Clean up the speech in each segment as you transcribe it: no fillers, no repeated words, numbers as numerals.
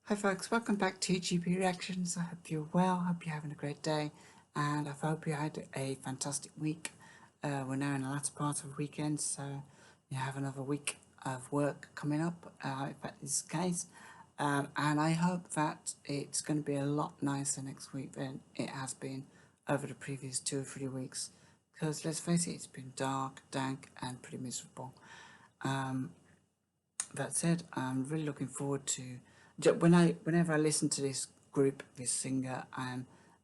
Hi folks, welcome back to GP Reactions. I hope you're well, hope you're having a great day, and I hope you had a fantastic week. We're now in the latter part of the weekend, so you have another week of work coming up, if that is the case. And I hope that it's going to be a lot nicer next week than it has been over the previous 2 or 3 weeks, because let's face it, it's been dark, dank and pretty miserable. That said, I'm really looking forward to whenever I listen to this group, this singer,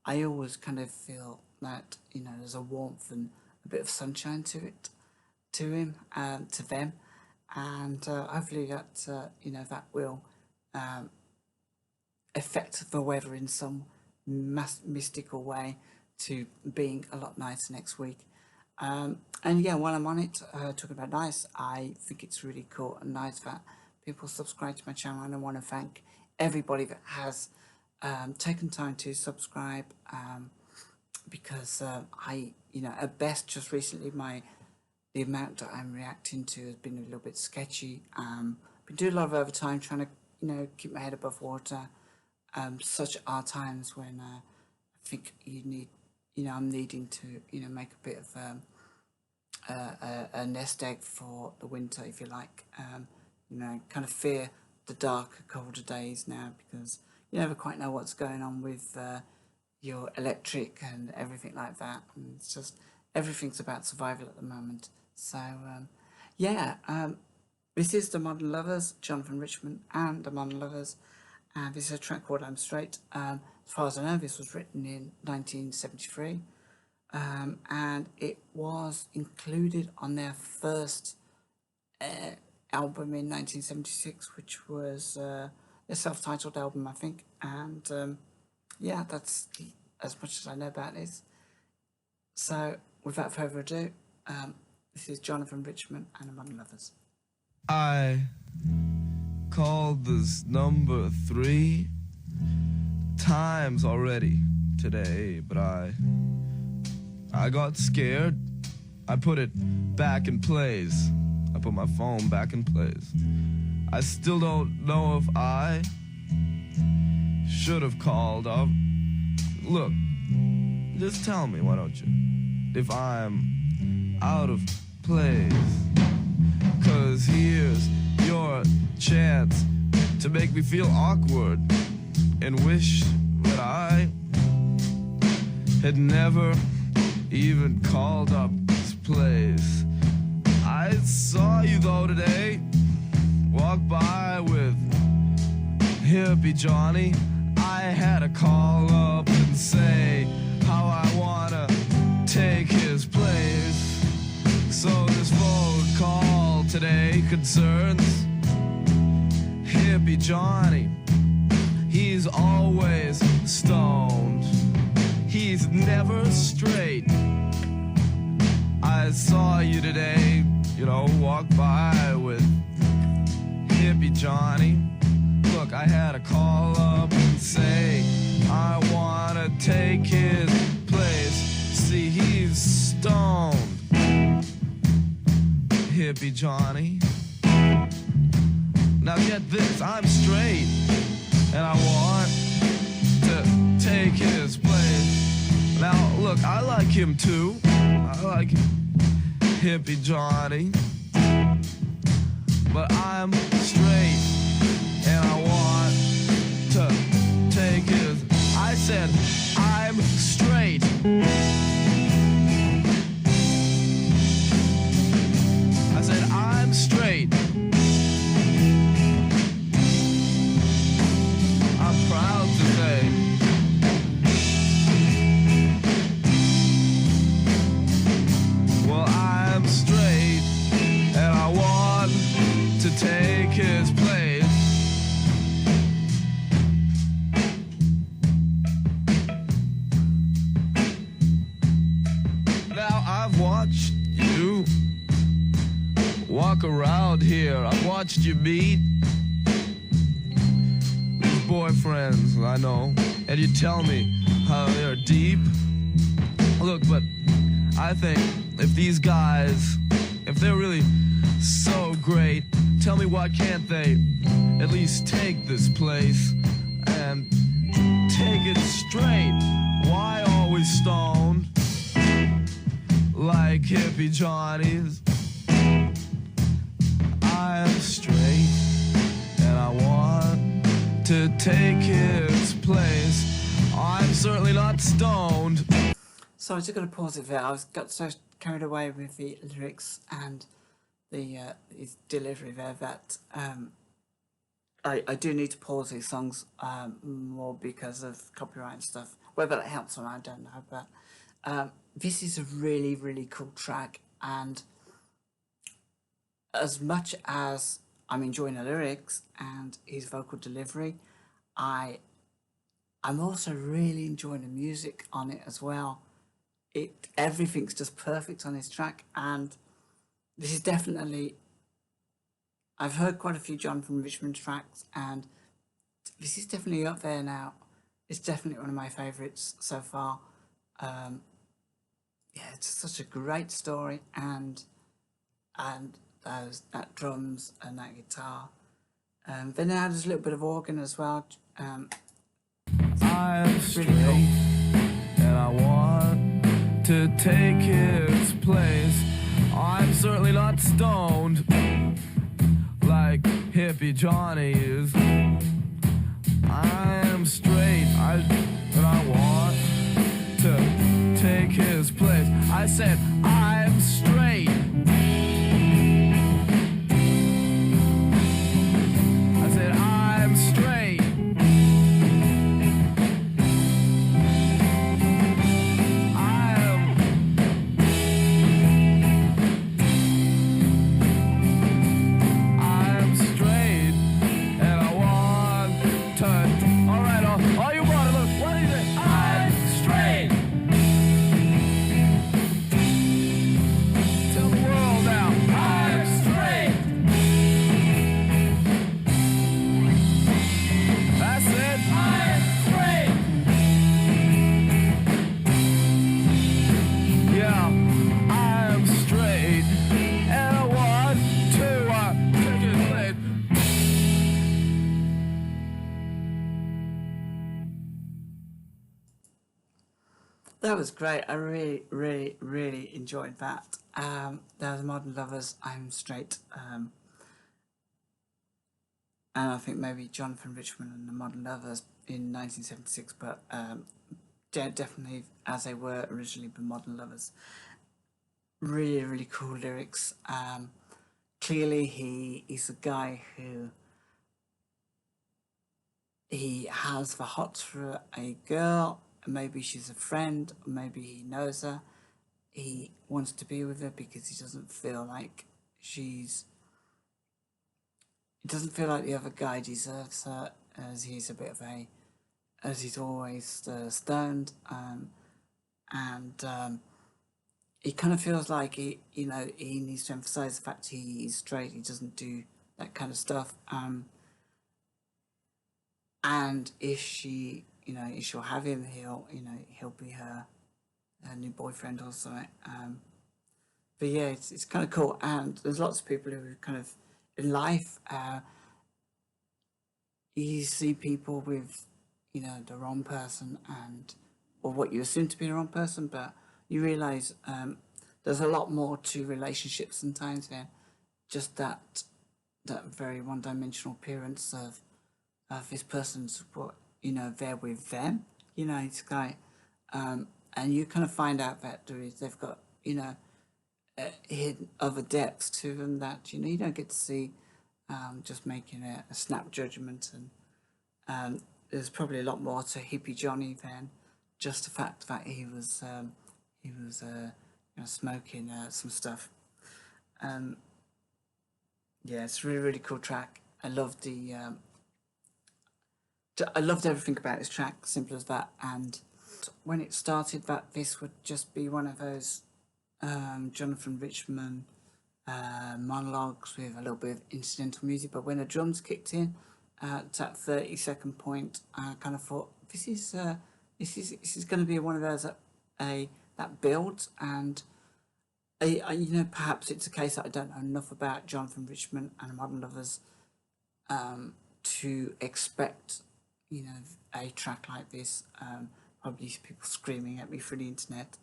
I always kind of feel that there's a warmth and a bit of sunshine to them, and hopefully that that will affect the weather in some mystical way to being a lot nicer next week. And yeah, while I'm on it, talking about nice, I think it's really cool and nice that people subscribe to my channel, and I want to thank everybody that has taken time to subscribe, because at best, just recently, the amount that I'm reacting to has been a little bit sketchy. Been doing a lot of overtime trying to keep my head above water. Such are times when I think I'm needing to make a bit of a nest egg for the winter, if you like. Kind of fear the darker, colder days now, because you never quite know what's going on with your electric and everything like that. And it's just, everything's about survival at the moment. So, this is The Modern Lovers, Jonathan Richman and The Modern Lovers. And this is a track called I'm Straight. As far as I know, this was written in 1973. And it was included on their first album in 1976, which was a self-titled album, I think. And yeah, that's as much as I know about this. So without further ado, this is Jonathan Richman and The Modern Lovers. I called this number 3 times already today, but I got scared. I put it back in place. I put my phone back in place. I still don't know if I should have called up. Look, just tell me, why don't you, if I'm out of place. 'Cause here's your chance to make me feel awkward and wish that I had never even called up this place. I saw you though today, walk by with hippie Johnny. I had to call up and say how I wanna take his place. So this phone call today concerns hippie Johnny. He's always stoned, he's never straight. I saw you today, walk by with hippie Johnny. Look, I had to call up and say I wanna take his place. See, he's stoned, hippie Johnny. Now get this, I'm straight, and I want to take his place. Now look, I like him too. I like hippie Johnny, but I'm straight, and I want to take his. I said I'm straight. I said I'm straight. I'm proud to say. Well, I'm straight, and I want to take his place. Now I've watched you walk around here. I've watched you meet these boyfriends, I know, and you tell me how they're deep. Look, but I think if these guys, if they're really so great, tell me why can't they at least take this place? and take it straight. Why are we stoned like hippie Johnnies? I'm straight and I want to take his place. I'm certainly not stoned. So I just got to pause it there. Got so carried away with the lyrics and the his delivery there that I do need to pause these songs more because of copyright and stuff. Whether that helps or not, I don't know. But this is a really, really cool track, and as much as I'm enjoying the lyrics and his vocal delivery, I'm also really enjoying the music on it as well. Everything's just perfect on this track, and this is definitely, I've heard quite a few Jonathan Richman tracks, and this is definitely up there now. It's definitely one of my favourites so far. Yeah, it's such a great story, and that drums and that guitar. Then now there's a little bit of organ as well. I'm straight, really cool. and I want to take his place. I'm certainly not stoned like hippie Johnny is. I am straight, and I want to take his place. I said I'm straight. I said I'm straight. I'm straight, and I want to. All right, all you want to look. What is it? I'm straight. Tell the world now. I'm straight. That's it. I'm straight. Yeah, I'm straight, and I want to take it late. That was great. I really, really, really enjoyed that. There was Modern Lovers, I'm Straight. And I think maybe Jonathan Richman and the Modern Lovers in 1976, but definitely as they were originally the Modern Lovers. Really, really cool lyrics. Clearly he's a guy who he has the hots for a girl. Maybe she's a friend, or maybe he knows her. He wants to be with her because he doesn't feel like she's. He doesn't feel like the other guy deserves her, as he's a bit of a, as he's always stoned, and he kind of feels like he needs to emphasize the fact he's straight. He doesn't do that kind of stuff. And if she, if she'll have him, he'll be her new boyfriend or something. But yeah, it's kind of cool. And there's lots of people who kind of in life, you see people with, the wrong person or what you assume to be the wrong person, but you realise there's a lot more to relationships sometimes than just that very one-dimensional appearance of this person's there with them. It's like, and you kind of find out that they've got hidden other depths to them that you don't get to see. Just making a snap judgment, and there's probably a lot more to hippie Johnny than just the fact that he was smoking some stuff. Yeah, it's a really, really cool track. I loved I loved everything about this track, simple as that. And when it started, that this would just be one of those Jonathan Richman monologues with a little bit of incidental music. But when the drums kicked in at that 30-second point, I kind of thought this is going to be one of those that builds. And perhaps it's a case that I don't know enough about Jonathan Richman and the Modern Lovers to expect you know, a track like this. Probably people screaming at me through the internet.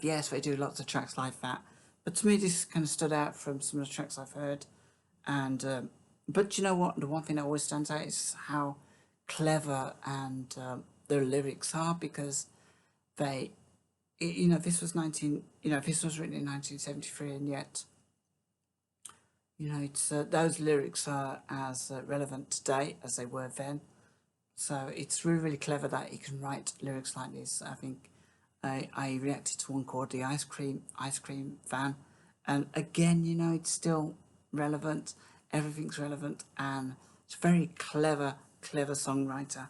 Yes, they do lots of tracks like that, but to me, this kind of stood out from some of the tracks I've heard. And but you know what? The one thing that always stands out is how clever and their lyrics are, because they, you know, this was 19, you know, this was written in 1973, and yet, you know, it's those lyrics are as relevant today as they were then. So it's really, really clever that he can write lyrics like this. I think I reacted to one called the Ice Cream Van, and again, you know, it's still relevant. Everything's relevant, and it's a very clever, clever songwriter.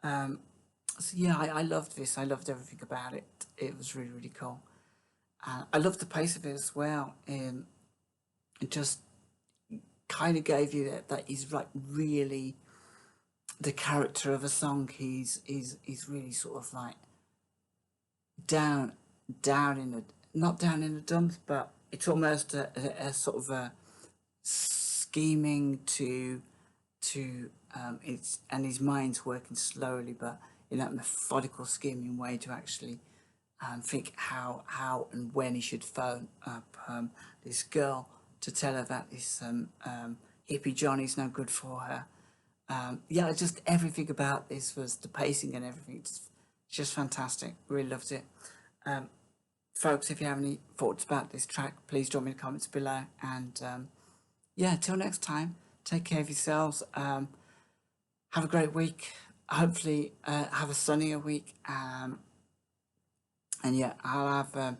So yeah, I loved this. I loved everything about it. It was really, really cool. I loved the pace of it as well. It just kind of gave you that he's like really the character of a song. He's really sort of like down down in the not down in the dumps, but it's almost a sort of a scheming to it's, and his mind's working slowly, but in that methodical scheming way to actually think how and when he should phone up this girl to tell her that this hippie Johnny's no good for her. Yeah, just everything about this was the pacing and everything. It's just fantastic. Really loved it. Folks, if you have any thoughts about this track, please drop me in the comments below. And yeah, till next time, take care of yourselves. Have a great week. Hopefully, have a sunnier week. And yeah, I'll have a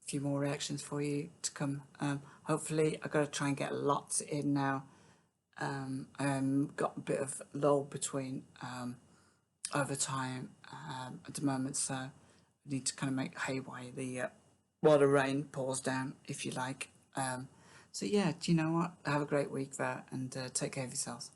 few more reactions for you to come. Hopefully, I've got to try and get lots in now. Got a bit of lull between overtime at the moment, so I need to kind of make hay while the rain pours down, if you like. So yeah, do you know what? Have a great week there, and take care of yourselves.